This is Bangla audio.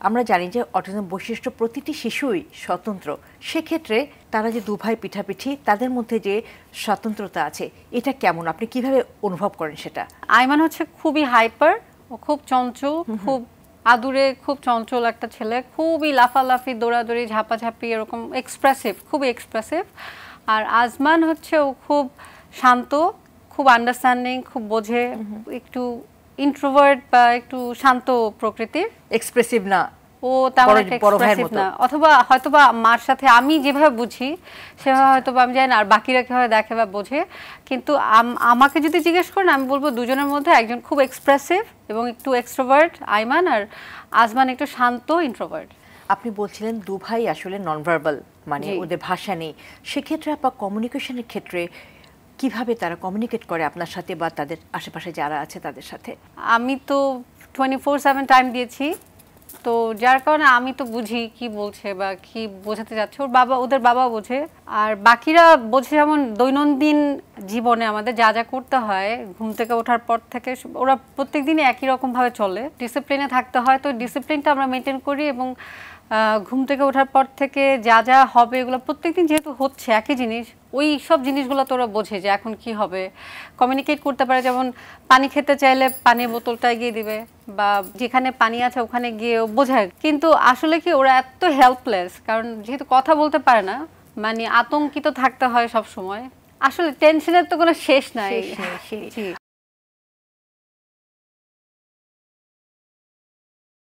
আমরা জানি যে অটিজম বৈশিষ্ট্য প্রতিটি শিশুই স্বতন্ত্র, সেক্ষেত্রে তারা যে দুভাই পিঠাপিঠি তাদের মধ্যে যে স্বতন্ত্রতা আছে এটা কেমন, আপনি কিভাবে অনুভব করেন সেটা? আইমান হচ্ছে খুবই হাইপার, ও খুব চঞ্চল, খুব আদুরে, খুব চঞ্চল একটা ছেলে, খুবই লাফালাফি, দৌড়াদৌড়ি, ঝাপাঝাপি, এরকম এক্সপ্রেসিভ, খুবই এক্সপ্রেসিভ। আর আজমান হচ্ছে ও খুব শান্ত, খুব আন্ডারস্ট্যান্ডিং, খুব বোঝে, একটু ইন্ট্রোভার্ট বা একটু শান্ত প্রকৃতির, এক্সপ্রেসিভ না, ও তেমন একটা এক্সপ্রেসিভ না। অথবা হয়তোবা মার সাথে আমি যেভাবে বুঝি সেভাবে হয়তোবা আমি জানি না আর বাকিরা কিভাবে দেখে বা বোঝে, কিন্তু আমাকে যদি জিজ্ঞেস করেন আমি বলবো দুজনের মধ্যে একজন খুব এক্সপ্রেসিভ এবং একটু এক্সট্রোভার্ট আইমান, আর আজমান একটু শান্ত ইন্ট্রোভার্ট। আপনি বলছিলেন দুভাই আসলে নন ভার্বাল, মানে ওদের ভাষা নেই, সেক্ষেত্রে আপনার কমিউনিকেশনের ক্ষেত্রে কিভাবে তারা কমিউনিকেট করে আপনার সাথে বা তাদের আশেপাশে যারা আছে তাদের সাথে? আমি তো 24/7 টাইম দিয়েছি, তো যার কারণে আমি তো বুঝি কি বলছে বা কি বোঝাতে যাচ্ছে, ওদের বাবা বোঝে, আর বাকিরা বোঝে। যেমন দৈনন্দিন জীবনে আমাদের যা যা করতে হয়, ঘুম থেকে ওঠার পর থেকে ওরা প্রত্যেকদিনই একই রকমভাবে চলে, ডিসিপ্লিনে থাকতে হয়, তো ডিসিপ্লিনটা আমরা মেনটেন করি। এবং ঘুম থেকে ওঠার পর থেকে যা যা হবে এগুলো প্রত্যেকদিন যেহেতু হচ্ছে একই জিনিস, ওই সব জিনিসগুলো তো ওরা বোঝে যে এখন কি হবে, কমিউনিকেট করতে পারে। যেমন পানি খেতে চাইলে পানির বোতলটা এগিয়ে দিবে, বা যেখানে পানি আছে ওখানে গিয়ে বোঝায়। কিন্তু আসলে কি ওরা এত হেল্পলেস, কারণ যেহেতু কথা বলতে পারে না, মানে আতঙ্কিত থাকতে হয় সব সময়। আসলে টেনশনের তো কোনো শেষ নাই।